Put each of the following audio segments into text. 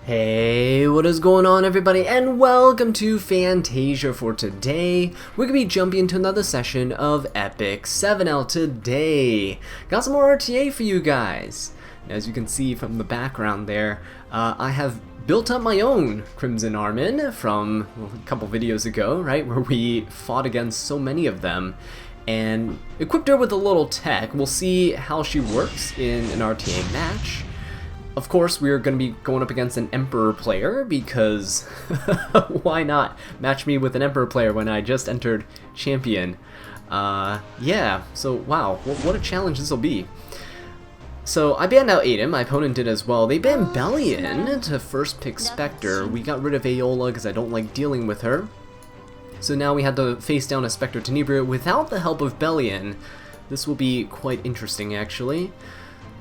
Hey, what is going on everybody, and welcome to Fantasia. For today, we're going to be jumping into another session of Epic 7L today. Got some more RTA for you guys. As you can see from the background there, I have built up my own Crimson Armin from a couple videos ago, right, where we fought against so many of them. And equipped her with a little tech. We'll see how she works in an RTA match. Of course, we're going to be going up against an Emperor player because why not match me with an Emperor player when I just entered Champion? Yeah, so wow, what a challenge this will be. So I banned out Aiden, my opponent did as well. They banned Bellion to first pick Spectre. We got rid of Aola because I don't like dealing with her. So now we had to face down a Spectre Tenebria without the help of Bellion. This will be quite interesting actually.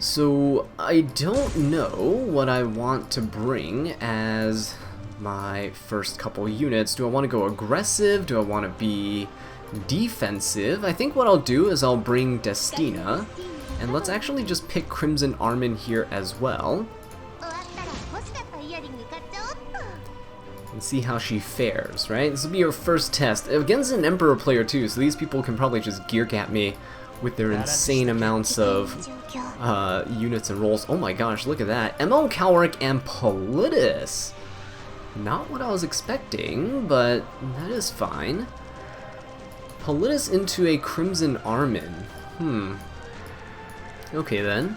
So I don't know what I want to bring as my first couple units. Do I want to go aggressive? Do I want to be defensive? I think what I'll do is I'll bring Destina, and let's actually just pick Crimson Armin here as well. And see how she fares, right? This will be her first test against an Emperor player too, so these people can probably just gear gap me with their insane amounts of units and rolls. Oh my gosh, look at that. ML Calric and Politis. Not what I was expecting, but that is fine. Politis into a Crimson Armin. Okay then.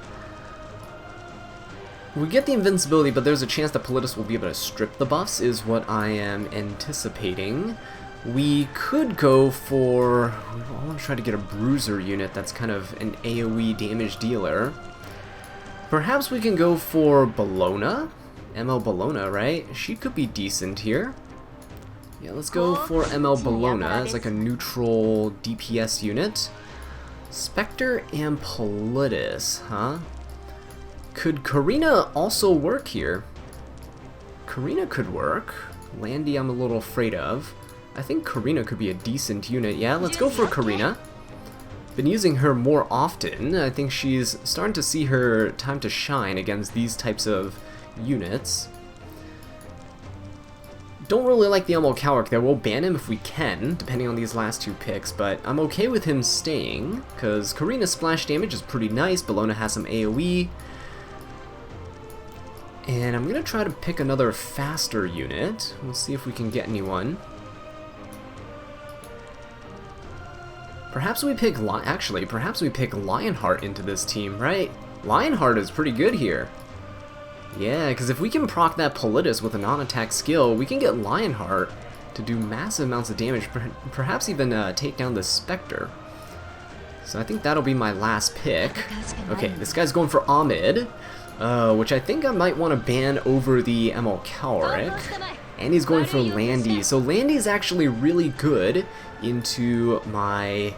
We get the invincibility, but there's a chance that Politis will be able to strip the buffs, is what I am anticipating. We could go for... I want to try to get a bruiser unit that's kind of an AoE damage dealer. Perhaps we can go for Bologna? ML Bologna, right? She could be decent here. Yeah, let's go for ML Bologna as like a neutral DPS unit. Spectre and Politis, huh? Could Karina also work here? Karina could work. Landy I'm a little afraid of. I think Karina could be a decent unit. Yeah, let's go for Karina. Been using her more often. I think she's starting to see her time to shine against these types of units. Don't really like the ML Calric there. We'll ban him if we can, depending on these last two picks, but I'm okay with him staying, because Karina's splash damage is pretty nice. Bologna has some AoE. And I'm going to try to pick another faster unit. We'll see if we can get anyone. Perhaps we pick perhaps we pick Lionheart into this team, right? Lionheart is pretty good here. Yeah, because if we can proc that Politis with a non-attack skill, we can get Lionheart to do massive amounts of damage, perhaps even take down the Spectre. So I think that'll be my last pick. Okay, this guy's going for Ahmed, which I think I might want to ban over the ML Calric. And he's going for Landy. So Landy's actually really good into my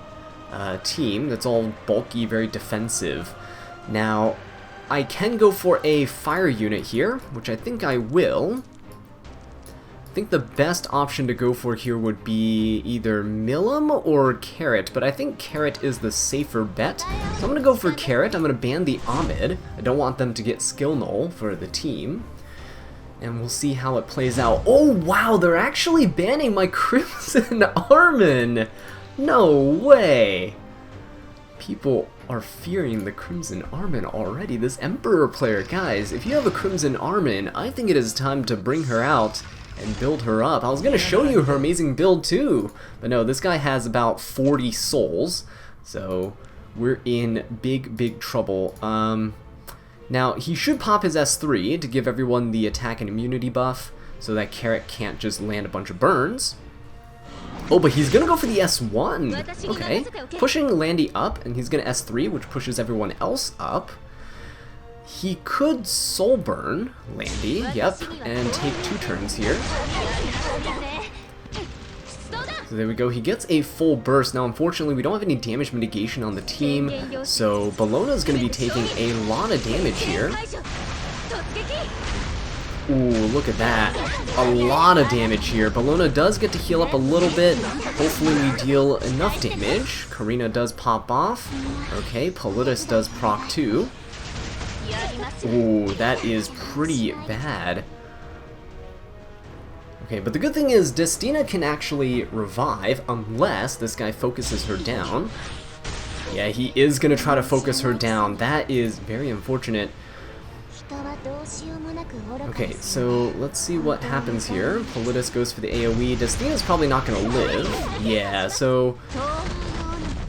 team that's all bulky, very defensive. Now, I can go for a fire unit here, which I think I will. I think the best option to go for here would be either Milim or Carrot, but I think Carrot is the safer bet. So I'm going to go for Carrot. I'm going to ban the Ahmed. I don't want them to get skill null for the team. And we'll see how it plays out. Oh wow, they're actually banning my Crimson Armin! No way! People are fearing the Crimson Armin already. This Emperor player, guys, if you have a Crimson Armin, I think it is time to bring her out and build her up. I was going to show you her amazing build too, but no, this guy has about 40 souls, so we're in big trouble. Now, he should pop his S3 to give everyone the attack and immunity buff, so that Carrot can't just land a bunch of burns. Oh, but he's gonna go for the S1! Okay, pushing Landy up, and he's gonna S3, which pushes everyone else up. He could Soul Burn Landy, yep, and take 2 turns here. So there we go, he gets a full burst. Now unfortunately we don't have any damage mitigation on the team, so Bologna's going to be taking a lot of damage here. Ooh, look at that. A lot of damage here. Bologna does get to heal up a little bit. Hopefully we deal enough damage. Karina does pop off. Okay, Politis does proc too. Ooh, that is pretty bad. Okay, but the good thing is Destina can actually revive unless this guy focuses her down. Yeah, he is going to try to focus her down. That is very unfortunate. Okay, so let's see what happens here. Politis goes for the AoE. Destina's probably not going to live. Yeah, so...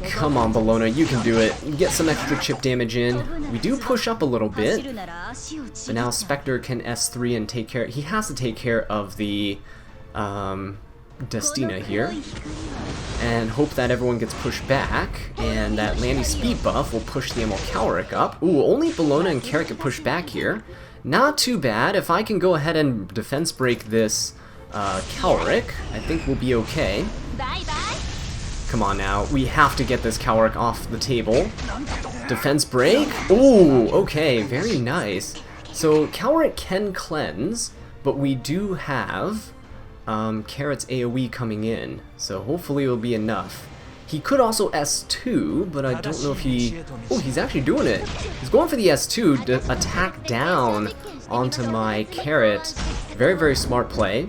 Come on, Bologna, you can do it. Get some extra chip damage in. We do push up a little bit. But now Spectre can S3 and take care... He has to take care of the... Destina here. And hope that everyone gets pushed back. And that Landy speed buff will push the Calric up. Ooh, only Bologna and Carrick get pushed back here. Not too bad. If I can go ahead and defense break this Calric, I think we'll be okay. Come on now, we have to get this Calric off the table. Defense break? Ooh, okay, very nice. So Calric can cleanse, but we do have Carrot's AoE coming in, so hopefully it'll be enough. He could also S2, but I don't know if he... Oh, he's actually doing it. He's going for the S2 to attack down onto my Carrot. Very, very smart play.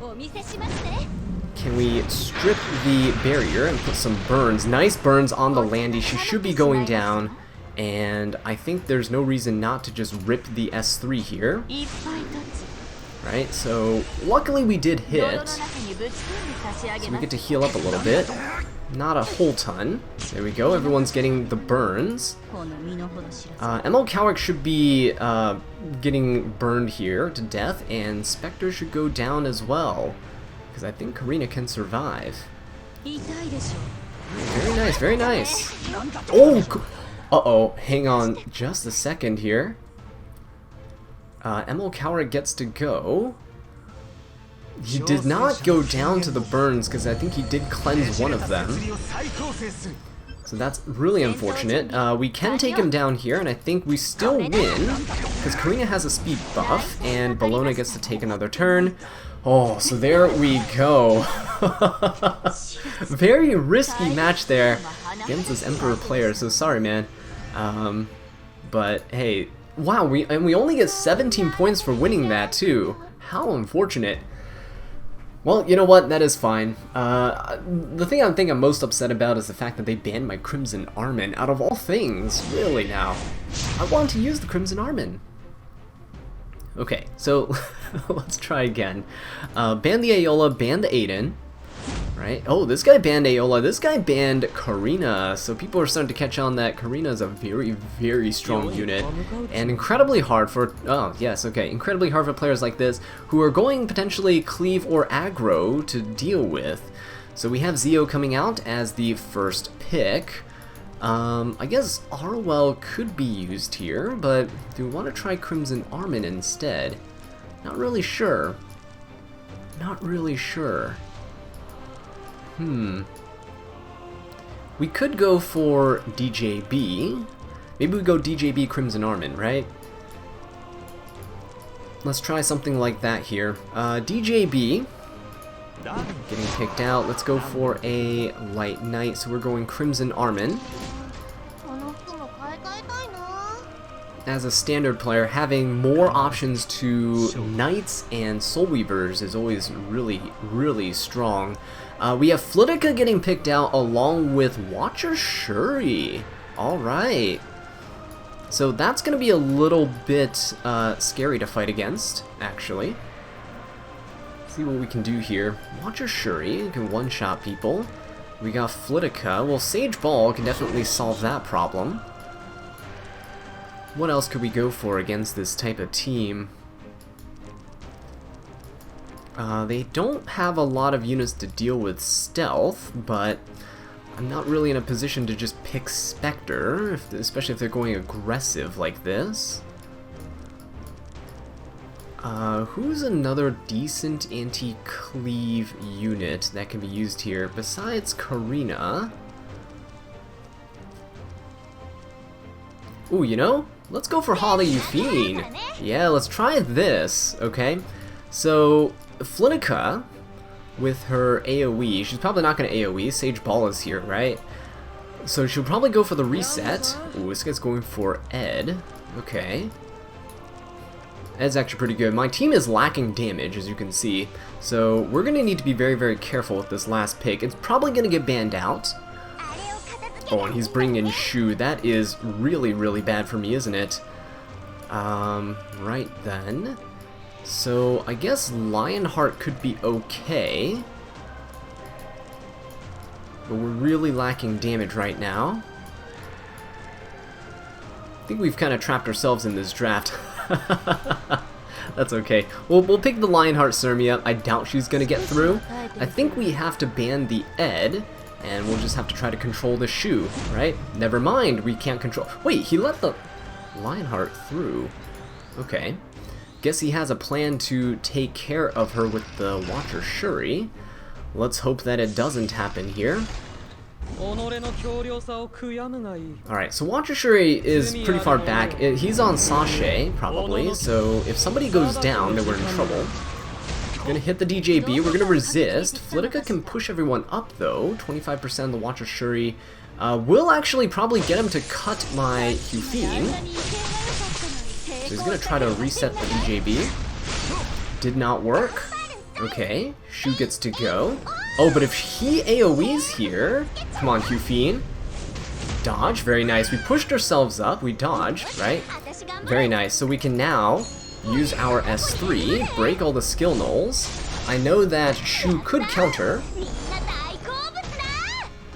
Can we strip the barrier and put some burns? Nice burns on the Landy. She should be going down. And I think there's no reason not to just rip the S3 here. Right, so luckily we did hit. So we get to heal up a little bit. Not a whole ton. There we go, everyone's getting the burns. ML Calric should be getting burned here to death, and Spectre should go down as well. Because I think Karina can survive. Very nice, very nice. Oh! Uh-oh, hang on just a second here. ML Calric gets to go. He did not go down to the burns because I think he did cleanse one of them. So that's really unfortunate. We can take him down here, and I think we still win because Karina has a speed buff, and Bologna gets to take another turn. Oh, so there we go. Very risky match there against this Emperor player, so sorry, man. But hey, wow, we only get 17 points for winning that too. How unfortunate. Well, you know what? That is fine. The thing I think I'm most upset about is the fact that they banned my Crimson Armin. Out of all things, really now. I want to use the Crimson Armin. Okay, so let's try again. Ban the Aola, ban the Aiden. Right? Oh, this guy banned Aola, this guy banned Karina. So people are starting to catch on that Karina is a very, very strong unit. And incredibly hard for, oh yes, okay, incredibly hard for players like this who are going potentially cleave or aggro to deal with. So we have Zio coming out as the first pick. I guess Arwell could be used here, but do we want to try Crimson Armin instead? Not really sure. Not really sure. We could go for DJB. Maybe we go DJB Crimson Armin, right? Let's try something like that here. DJB. Getting picked out. Let's go for a Light Knight. So we're going Crimson Armin. As a standard player, having more options to Knights and Soul Weavers is always really, really strong. We have Flitica getting picked out along with Watcher Shuri. Alright. So that's going to be a little bit scary to fight against, actually. Let's see what we can do here. Watcher Shuri can one-shot people. We got Flitica. Well, Sage Ball can definitely solve that problem. What else could we go for against this type of team? They don't have a lot of units to deal with stealth, but I'm not really in a position to just pick Spectre, especially if they're going aggressive like this. Who's another decent anti-cleave unit that can be used here besides Karina? Ooh, you know? Let's go for Holly Euphine. Yeah, let's try this, okay? So, Flitica, with her AoE, she's probably not going to AoE, Sage Ball is here, right? So she'll probably go for the reset. Ooh, this guy's going for Ed. Okay. That's actually pretty good. My team is lacking damage, as you can see, so we're going to need to be very, very careful with this last pick. It's probably going to get banned out. Oh, and he's bringing in Shu. That is really, really bad for me, isn't it? Right then. So, I guess Lionheart could be okay. But we're really lacking damage right now. I think we've kind of trapped ourselves in this draft. That's okay. We'll pick the Lionheart Sirmia. I doubt she's going to get through. I think we have to ban the Ed, and we'll just have to try to control the Shu, right? Never mind, we can't control... Wait, he let the Lionheart through. Okay. Guess he has a plan to take care of her with the Watcher Shuri. Let's hope that it doesn't happen here. Alright, so Watcher Shuri is pretty far back. He's on Sashay, probably, so if somebody goes down, then we're in trouble. We're gonna hit the DJB, we're gonna resist. Flitica can push everyone up, though. 25% of the Watcher Shuri will actually probably get him to cut my Hufine. So he's gonna try to reset the DJB. Did not work. Okay, Shu gets to go. Oh, but if he AoE's here... Come on, Hufine. Dodge, very nice. We pushed ourselves up, we dodged, right? Very nice. So we can now use our S3, break all the skill nulls. I know that Shu could counter.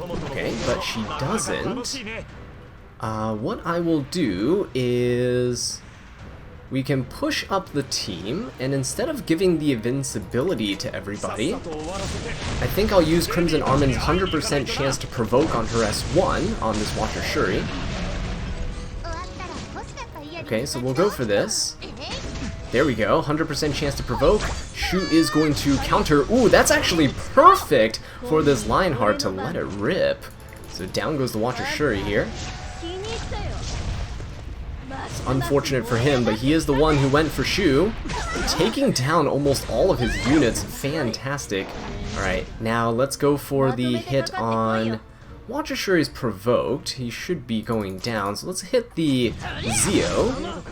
Okay, but she doesn't. What I will do is... we can push up the team, and instead of giving the invincibility to everybody, I think I'll use Crimson Armin's 100% chance to provoke on her S1 on this Watcher Shuri. Okay, so we'll go for this. There we go, 100% chance to provoke. Shu is going to counter. Ooh, that's actually perfect for this Lionheart to let it rip. So down goes the Watcher Shuri here. It's unfortunate for him, but he is the one who went for Shu, taking down almost all of his units. Fantastic. Alright, now let's go for the hit on... Watcher Shuri's provoked. He should be going down, so let's hit the Zeo.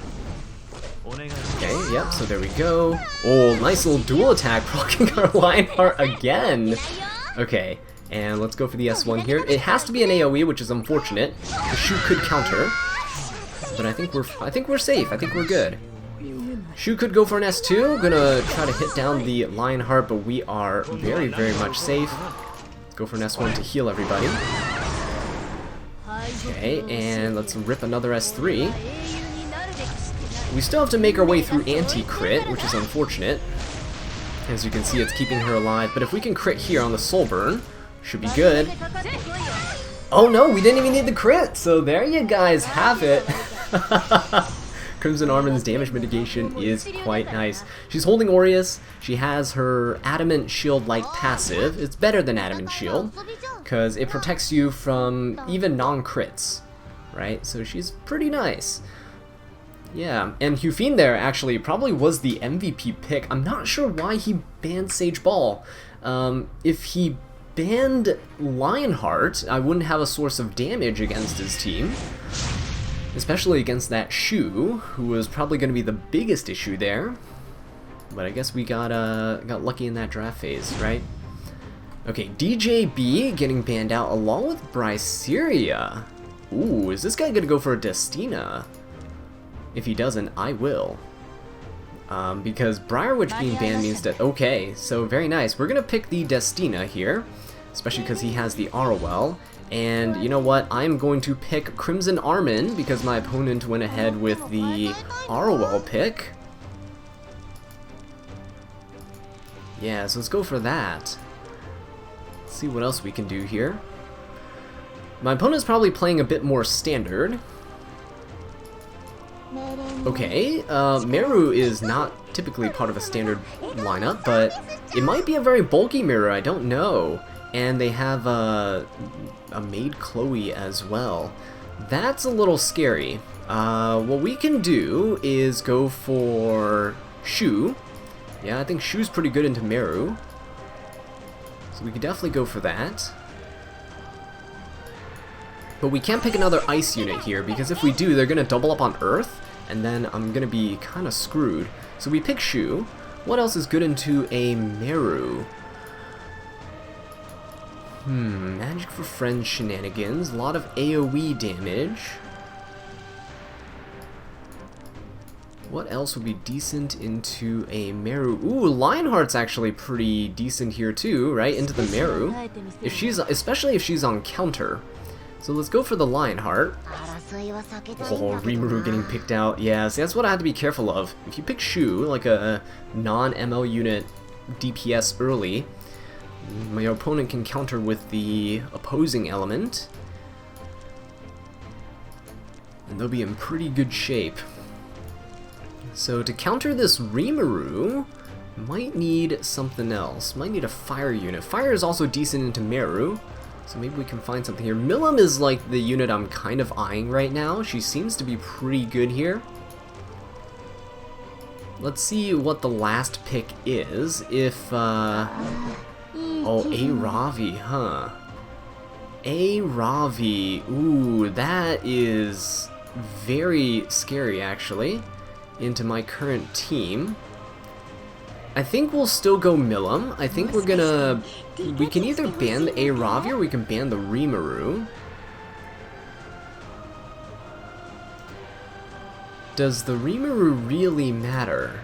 Okay, yep, so there we go. Oh, nice little dual attack, proccing our Lionheart again. Okay, and let's go for the S1 here. It has to be an AoE, which is unfortunate. The Shu could counter. But I think we're safe. I think we're good. Shu could go for an S2. Gonna try to hit down the Lionheart, but we are very, very much safe. Let's go for an S1 to heal everybody. Okay, and let's rip another S3. We still have to make our way through anti-crit, which is unfortunate. As you can see, it's keeping her alive. But if we can crit here on the Soul Burn, should be good. Oh no, we didn't even need the crit, so there you guys have it. Crimson Armin's damage mitigation is quite nice. She's holding Aureus. She has her Adamant Shield-like passive. It's better than Adamant Shield, because it protects you from even non-crits, right? So she's pretty nice. Yeah, and Hufine there actually probably was the MVP pick. I'm not sure why he banned Sage Ball. If he banned Lionheart, I wouldn't have a source of damage against his team. Especially against that Shu, who was probably going to be the biggest issue there. But I guess we got lucky in that draft phase, right? Okay, DJB getting banned out along with Bryceria. Ooh, is this guy going to go for a Destina? If he doesn't, I will. Because Briarwitch being banned means that... Okay, so very nice. We're going to pick the Destina here, especially because he has the Arwell. And you know what? I'm going to pick Crimson Armin because my opponent went ahead with the Arwell pick. Yeah, so let's go for that. Let's see what else we can do here. My opponent's probably playing a bit more standard. Okay, Meru is not typically part of a standard lineup, but it might be a very bulky Meru, I don't know. And they have a Maid Chloe as well. That's a little scary. What we can do is go for Shu. Yeah, I think Shu's pretty good into Meru. So we could definitely go for that. But we can't pick another ice unit here, because if we do, they're going to double up on Earth, and then I'm gonna be kind of screwed. So we pick Shu. What else is good into a Meru? Magic for Friends shenanigans. A lot of AoE damage. What else would be decent into a Meru? Ooh, Lionheart's actually pretty decent here too, right? Into the Meru. Especially if she's on counter. So let's go for the Lionheart. Oh, Rimuru getting picked out. Yeah, see, that's what I had to be careful of. If you pick Shu, like a non-ML unit DPS early, my opponent can counter with the opposing element. And they'll be in pretty good shape. So to counter this Rimuru, might need something else. Might need a fire unit. Fire is also decent into Meru, so maybe we can find something here. Milim is like the unit I'm kind of eyeing right now. She seems to be pretty good here. Let's see what the last pick is. If, oh, a Ravi, huh? A Ravi. Ooh, that is very scary, actually, into my current team. I think we'll still go Milim. I think we're gonna... We can either ban the A Ravi or we can ban the Rimuru. Does the Rimuru really matter?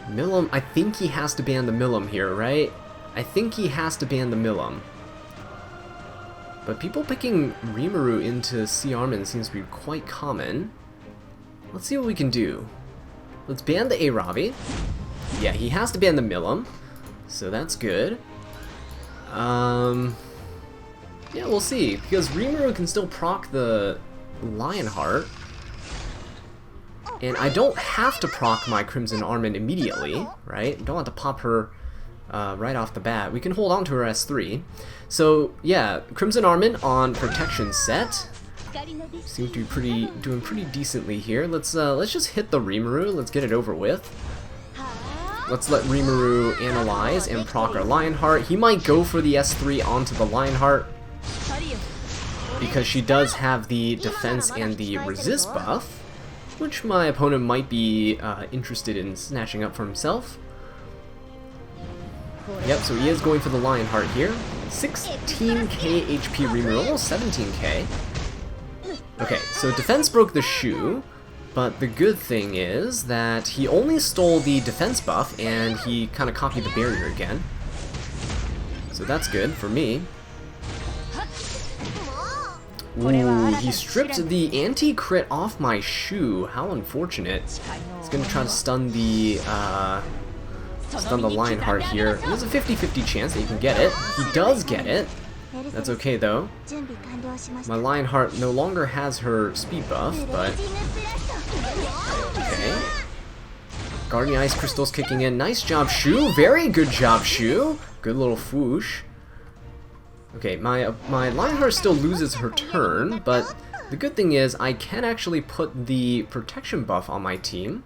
Milim, I think he has to ban the Milim here, right? I think he has to ban the Milim. But people picking Rimuru into C Armin seems to be quite common. Let's see what we can do. Let's ban the A Ravi. Yeah, he has to ban the Milim, so that's good. Yeah, we'll see, because Rimuru can still proc the Lionheart. And I don't have to proc my Crimson Armin immediately, right? Don't have to pop her right off the bat. We can hold on to her S3. So yeah, Crimson Armin on protection set. Seem to be doing pretty decently here. Let's just hit the Rimuru. Let's get it over with. Let's let Rimuru analyze and proc our Lionheart. He might go for the S3 onto the Lionheart because she does have the defense and the resist buff, which my opponent might be interested in snatching up for himself. Yep, so he is going for the Lionheart here. 16k HP Rimuru, almost 17k. Okay, so defense broke the Shu, but the good thing is that he only stole the defense buff and he kind of copied the barrier again. So that's good for me. Ooh, he stripped the anti-crit off my Shu. How unfortunate. He's gonna try to stun the Lionheart here. There's a 50-50 chance that he can get it. He does get it. That's okay though. My Lionheart no longer has her speed buff, but... Okay. Guardian Ice Crystal's kicking in. Nice job, Shu. Very good job, Shu. Good little foosh. Okay, my Lionheart still loses her turn, but the good thing is I can actually put the protection buff on my team,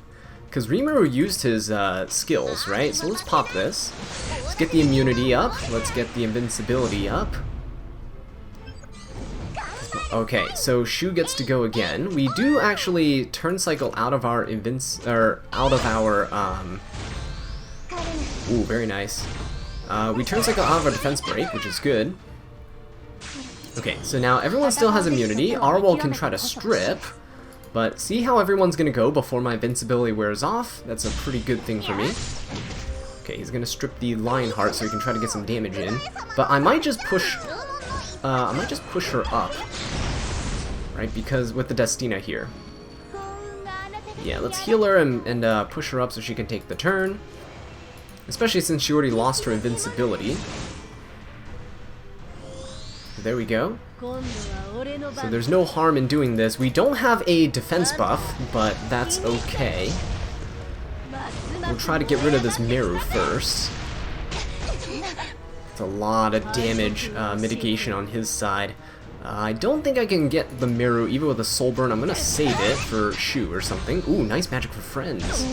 because Rimuru used his skills, right? So let's pop this. Let's get the immunity up. Let's get the invincibility up. Okay, so Shu gets to go again. We do actually turn cycle out of our ooh, very nice. We turn cycle out of our defense break, which is good. Okay, so now everyone still has immunity. Arwol can try to strip, but see how everyone's gonna go before my invincibility wears off? That's a pretty good thing for me. Okay, he's gonna strip the Lionheart so he can try to get some damage in. But I might just push her up. Right, because with the Destina here. Yeah, let's heal her and push her up so she can take the turn. Especially since she already lost her invincibility. There we go. So there's no harm in doing this. We don't have a defense buff, but that's okay. We'll try to get rid of this Meru first. It's a lot of damage mitigation on his side. I don't think I can get the Meru even with a Soul Burn. I'm gonna save it for Shu or something. Ooh, nice Magic for Friends.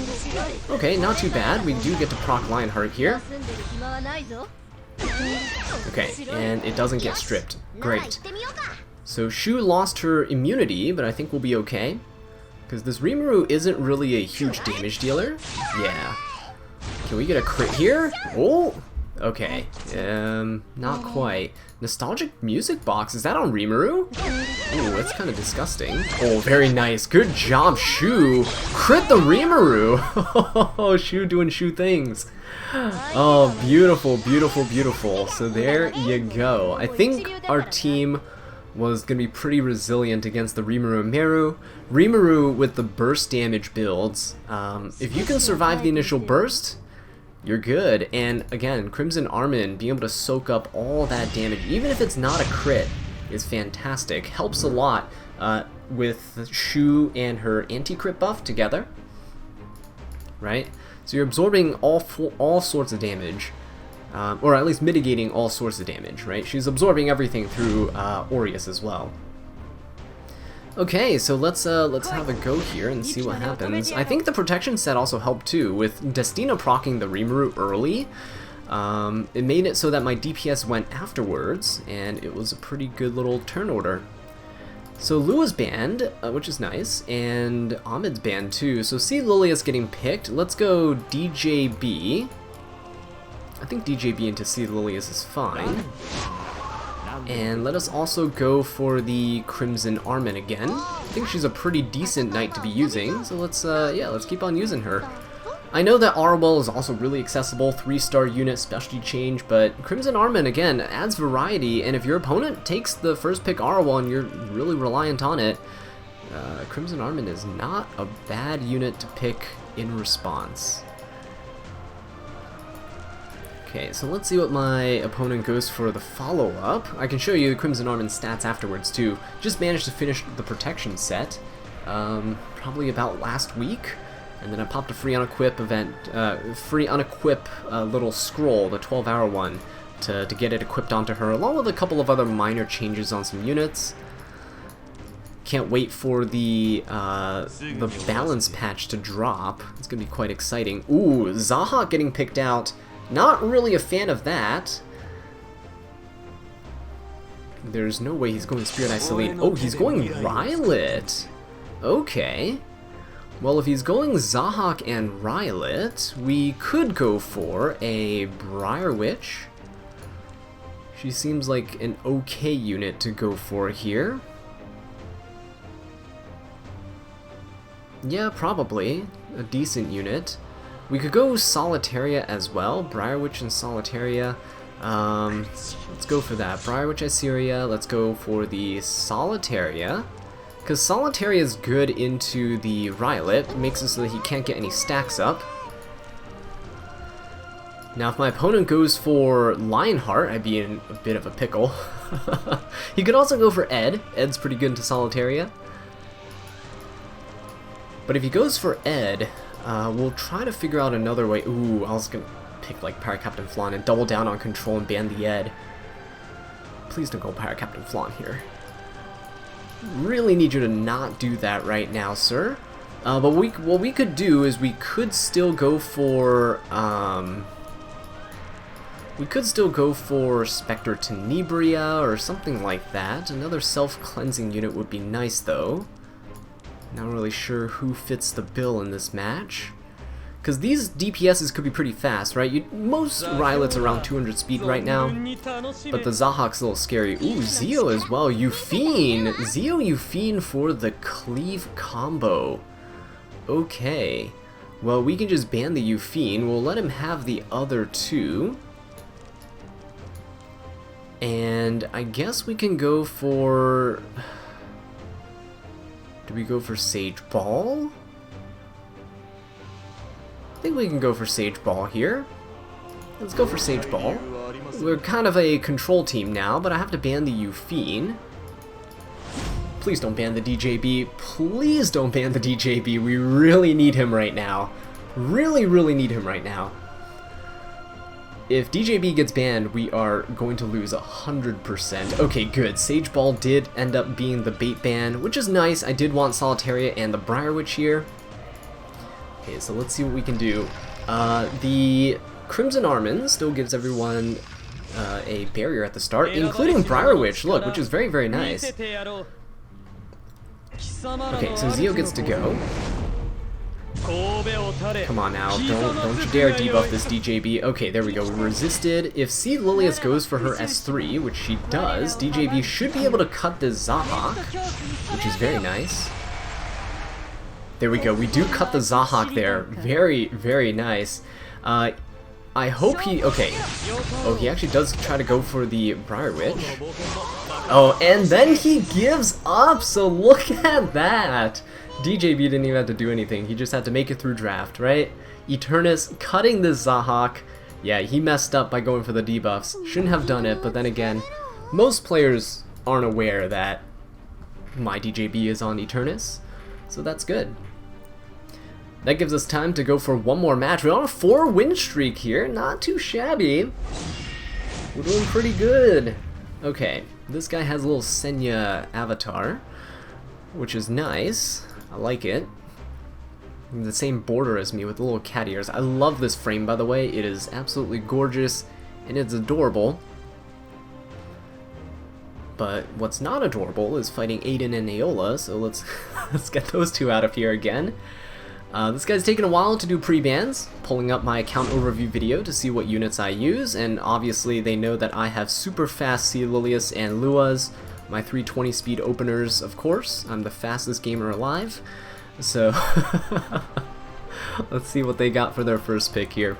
Okay, not too bad. We do get to proc Lionheart here. Okay, and it doesn't get stripped. Great. So Shu lost her immunity, but I think we'll be okay. Because this Rimuru isn't really a huge damage dealer. Yeah. Can we get a crit here? Oh! Okay. Not quite. Nostalgic music box, is that on Rimuru? Ooh, that's kind of disgusting. Oh, very nice. Good job, Shu. Crit the Rimuru! Oh, Shu doing Shu things. Oh, beautiful, beautiful, beautiful. So there you go. I think our team was going to be pretty resilient against the Rimuru and Meru. Rimuru with the burst damage builds. If you can survive the initial burst, you're good. And again, Crimson Armin being able to soak up all that damage, even if it's not a crit, is fantastic. Helps a lot with Shu and her anti-crit buff together. Right? So you're absorbing all sorts of damage. Or at least mitigating all sorts of damage, right? She's absorbing everything through Aureus as well. Okay, so let's have a go here and see what happens. I think the protection set also helped too, with Destina proccing the Rimuru early. It made it so that my DPS went afterwards, and it was a pretty good little turn order. So Lua's banned, which is nice, and Ahmed's banned too. So see Lilia's getting picked. Let's go DJB. I think DJB into C Lilias is fine. And let us also go for the Crimson Armin again. I think she's a pretty decent knight to be using, so let's keep on using her. I know that Arwell is also really accessible, 3-star unit specialty change, but Crimson Armin again adds variety, and if your opponent takes the first pick Arwell and you're really reliant on it, Crimson Armin is not a bad unit to pick in response. Okay, so let's see what my opponent goes for the follow-up. I can show you the Crimson Armin stats afterwards too. Just managed to finish the protection set, probably about last week, and then I popped a free unequip event, free unequip little scroll, the 12-hour one, to get it equipped onto her, along with a couple of other minor changes on some units. Can't wait for the balance patch to drop. It's gonna be quite exciting. Ooh, Zaha getting picked out. Not really a fan of that. There's no way he's going Spirit Eye Celine. Oh, he's going Rylet. Okay. Well, if he's going Zahak and Rylet, we could go for a Briar Witch. She seems like an okay unit to go for here. Yeah, probably. A decent unit. We could go Solitaria as well, Briar Witch and Solitaria. Let's go for that. Briar Witch Iceria, let's go for the Solitaria. Because Solitaria is good into the Rylet, it makes it so that he can't get any stacks up. Now if my opponent goes for Lionheart, I'd be in a bit of a pickle. He could also go for Ed. Ed's pretty good into Solitaria. But if he goes for Ed, we'll try to figure out another way. Ooh, I was gonna pick like Pirate Captain Flan and double down on control and ban the Ed. Please don't go Pirate Captain Flan here. Really need you to not do that right now, sir. But what we could do is we could still go for Spectre Tenebria or something like that. Another self-cleansing unit would be nice though. Not really sure who fits the bill in this match. Because these DPSs could be pretty fast, right? Most Rylet's around 200 speed right now. But the Zahak's a little scary. Ooh, Zeo as well. Euphine! Zeo Euphine for the cleave combo. Okay. Well, we can just ban the Euphine. We'll let him have the other two. And I guess we can go for... Do we go for Sage Ball? I think we can go for Sage Ball here. Let's go for Sage Ball. We're kind of a control team now, but I have to ban the Euphine. Please don't ban the DJB. Please don't ban the DJB. We really need him right now. Really, really need him right now. If DJB gets banned, we are going to lose 100%. Okay, good. Sage Ball did end up being the bait ban, which is nice. I did want Solitaria and the Briar Witch here. Okay, so let's see what we can do. The Crimson Armin still gives everyone a barrier at the start, including Briar Witch, look, which is very, very nice. Okay, so Zio gets to go. Come on now, don't you dare debuff this DJB. Okay, there we go, we resisted. If C. Lilius goes for her S3, which she does, DJB should be able to cut this Zahak, which is very nice. There we go, we do cut the Zahak there. Very, very nice. I hope he... okay. Oh, he actually does try to go for the Briar Witch. Oh, and then he gives up, so look at that! DJB didn't even have to do anything, he just had to make it through draft, right? Eternus cutting the Zahak. Yeah, he messed up by going for the debuffs. Shouldn't have done it, but then again, most players aren't aware that my DJB is on Eternus, so that's good. That gives us time to go for one more match. We're on a 4-win streak here, not too shabby. We're doing pretty good. Okay, this guy has a little Senya avatar, which is nice. I like it. The same border as me with the little cat ears. I love this frame, by the way. It is absolutely gorgeous and it's adorable. But what's not adorable is fighting Aiden and Aeola, so let's let's get those two out of here again. This guy's taken a while to do pre-bans, pulling up my account overview video to see what units I use, and obviously they know that I have super fast C. Lilius and Luas, my 320 speed openers, of course. I'm the fastest gamer alive, so let's see what they got for their first pick here.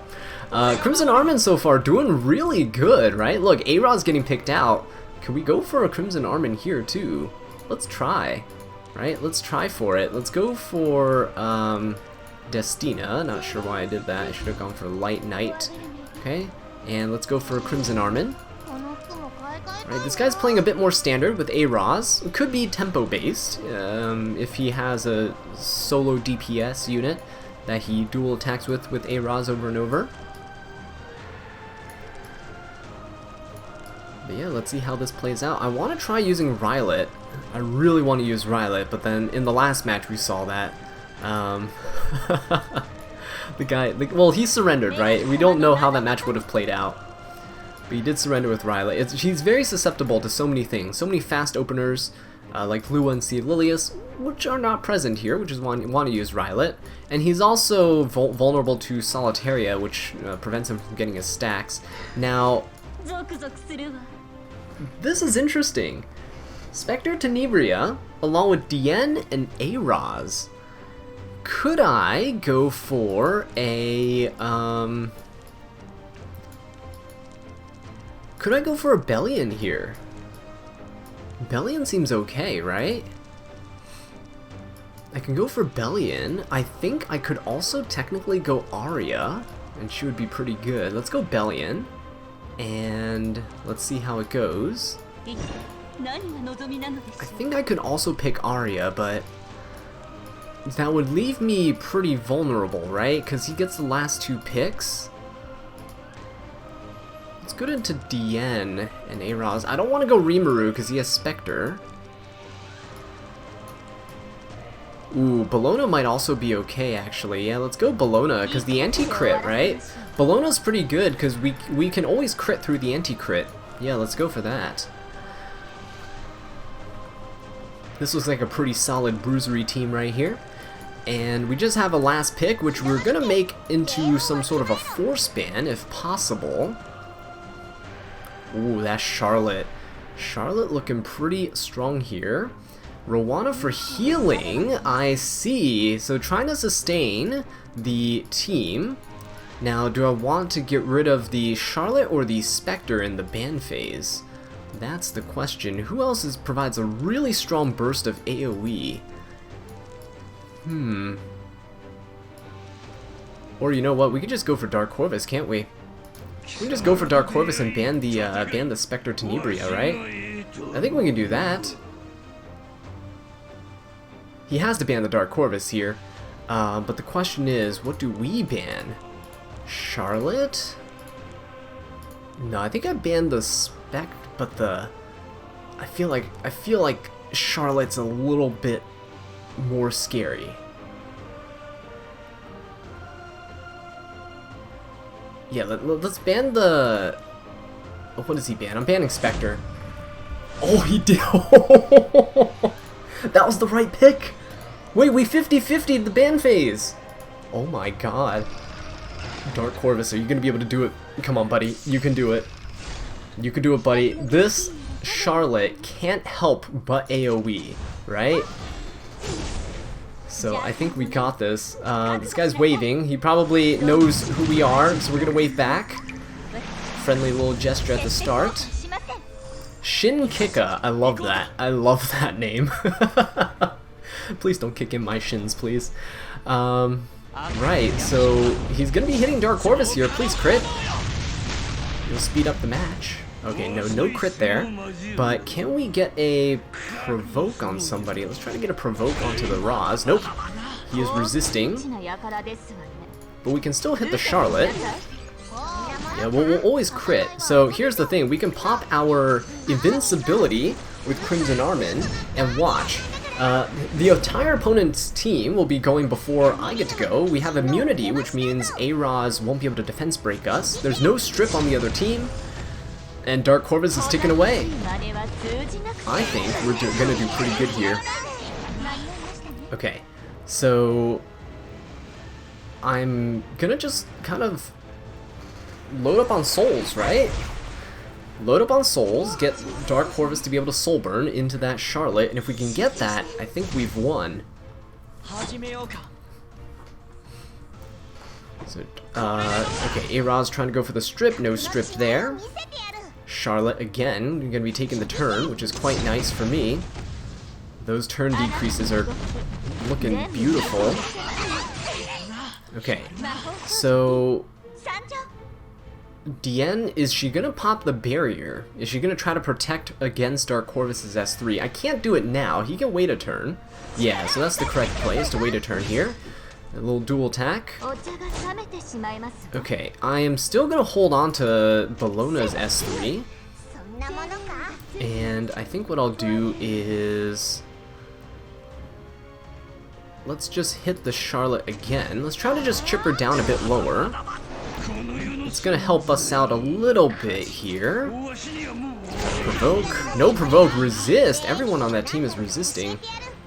Crimson Armin so far doing really good, right? Look, A-Rod's getting picked out. Can we go for a Crimson Armin here too? Let's try. Right, let's try for it. Let's go for Destina. Not sure why I did that. I should have gone for Light Knight. Okay, and let's go for Crimson Armin. Right, this guy's playing a bit more standard with A-Raz. It could be tempo based if he has a solo DPS unit that he dual attacks with A-Raz over and over. But yeah, let's see how this plays out. I want to try using Rylet. I really want to use Rylet, but then in the last match we saw that. The guy, well, he surrendered, right? We don't know how that match would have played out. But he did surrender with Rylet. He's very susceptible to so many things. So many fast openers, like Lua and C. Lilius, which are not present here, which is why you want to use Rylet. And he's also vulnerable to Solitaria, which prevents him from getting his stacks. Now, this is interesting. Spectre Tenebria, along with Dien and A-Raz. Could I go for a, could I go for a Bellion here? Bellion seems okay, right? I can go for Bellion. I think I could also technically go Arya, and she would be pretty good. Let's go Bellion, and let's see how it goes. I think I could also pick Arya, but that would leave me pretty vulnerable, right? Because he gets the last two picks. Let's go into Dien and A-Raz. I don't want to go Rimuru because he has Spectre. Ooh, Bologna might also be okay, actually. Yeah, let's go Bologna, because the anti-crit, right? Bologna's pretty good, because we can always crit through the anti-crit. Yeah, let's go for that. This looks like a pretty solid bruisery team right here. And we just have a last pick, which we're going to make into some sort of a force ban, if possible. Ooh, that's Charlotte. Charlotte looking pretty strong here. Rowana for healing, I see. So trying to sustain the team. Now, do I want to get rid of the Charlotte or the Spectre in the ban phase? That's the question. Who else provides a really strong burst of AoE? Or you know what? We could just go for Dark Corvus, can't we? We can just go for Dark Corvus and ban the Spectre Tenebria, right? I think we can do that. He has to ban the Dark Corvus here, but the question is, what do we ban? Charlotte? No, I think I banned the Spec, but I feel like Charlotte's a little bit more scary. Yeah, let's ban the Oh, what does he ban? I'm banning Spectre. Oh, he did. That was the right pick. Wait, we 50-50'd the ban phase. Oh my god. Dark Corvus, are you going to be able to do it? Come on, buddy. You can do it. You can do it, buddy. This Charlotte can't help but AoE, right? So I think we got this. This guy's waving. He probably knows who we are, so we're going to wave back. Friendly little gesture at the start. Shin Kika. I love that. I love that name. Please don't kick in my shins, please. Right, so he's going to be hitting Dark Corvus here. Please crit. You'll speed up the match. Okay, no crit there. But can we get a provoke on somebody? Let's try to get a provoke onto the Roz. Nope. He is resisting. But we can still hit the Charlotte. Yeah, we'll always crit. So here's the thing. We can pop our invincibility with Crimson Armin and watch. The entire opponent's team will be going before I get to go. We have immunity, which means A-Roz won't be able to defense break us. There's no strip on the other team. And Dark Corvus is ticking away. I think we're gonna do pretty good here. Okay, so I'm gonna just kind of load up on souls, right? Load up on souls, get Dark Corvus to be able to soul burn into that Charlotte, and if we can get that, I think we've won. So, okay, A-Roz trying to go for the strip, no strip there. Charlotte again, going to be taking the turn, which is quite nice for me. Those turn decreases are looking beautiful. Okay, so Diane, is she going to pop the barrier? Is she going to try to protect against Dark Corvus's S3? I can't do it now. He can wait a turn. Yeah, so that's the correct play, is to wait a turn here. A little dual attack. Okay, I am still going to hold on to Bologna's S3. And I think what I'll do is... let's just hit the Charlotte again. Let's try to just chip her down a bit lower. It's going to help us out a little bit here. Provoke. No provoke. Resist. Everyone on that team is resisting.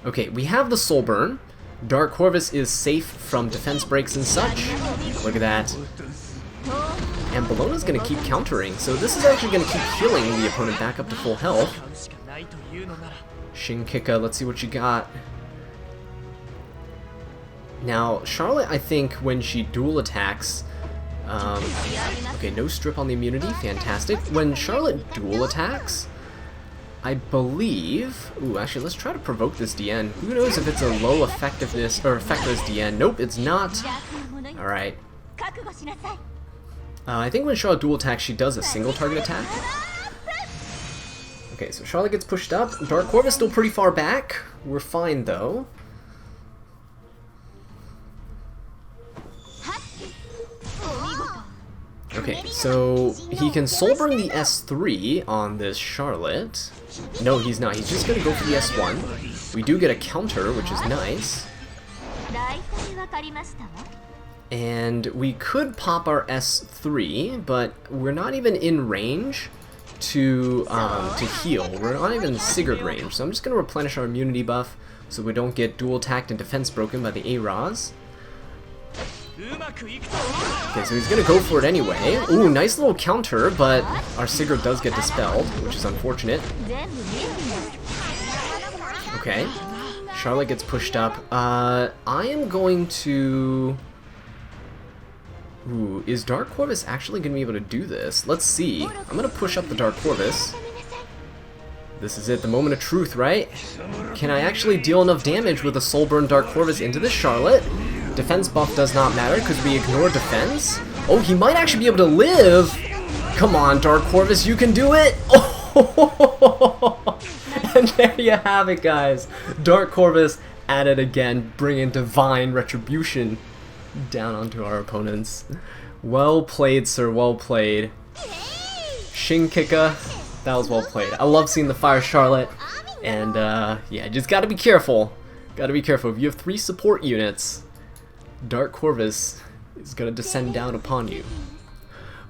Okay, we have the Soul Burn. Dark Corvus is safe from defense breaks and such. Look at that. And Bologna's going to keep countering, so this is actually going to keep healing the opponent back up to full health. Shin Kika, let's see what you got. Now, Charlotte, I think, when she dual attacks... okay, no strip on the immunity, fantastic. When Charlotte dual attacks... I believe... ooh, actually, let's try to provoke this DN. Who knows if it's a low effectiveness or effectiveness DN? Nope, it's not. Alright. I think when Charlotte dual attacks, she does a single target attack. Okay, so Charlotte gets pushed up. Dark Corvus still pretty far back. We're fine, though. Okay, so he can soul burn the S3 on this Charlotte. No, he's not. He's just gonna go for the S1. We do get a counter, which is nice. And we could pop our S3, but we're not even in range to heal. We're not even Sigurd range, so I'm just gonna replenish our immunity buff so we don't get dual attacked and defense broken by the A-Roz. Okay, so he's gonna go for it anyway. Ooh, nice little counter, but our Sigurd does get dispelled, which is unfortunate. Okay, Charlotte gets pushed up. I am going to... ooh, is Dark Corvus actually gonna be able to do this? Let's see. I'm gonna push up the Dark Corvus. This is it, the moment of truth, right? Can I actually deal enough damage with a Soul Burn Dark Corvus into this Charlotte? Defense buff does not matter because we ignore defense. Oh, he might actually be able to live. Come on, Dark Corvus, you can do it. Oh, and there you have it, guys. Dark Corvus at it again, bringing divine retribution down onto our opponents. Well played, sir. Well played. Shin Kika, that was well played. I love seeing the Fire Charlotte, and yeah, just gotta be careful. Gotta be careful. If you have 3 support units, Dark Corvus is gonna descend down upon you.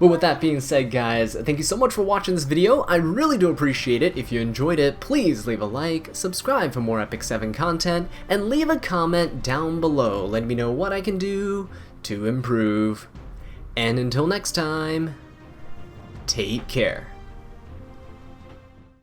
But with that being said, guys, thank you so much for watching this video. I really do appreciate it. If you enjoyed it, please leave a like, subscribe for more Epic 7 content, and leave a comment down below letting me know what I can do to improve. And until next time, take care.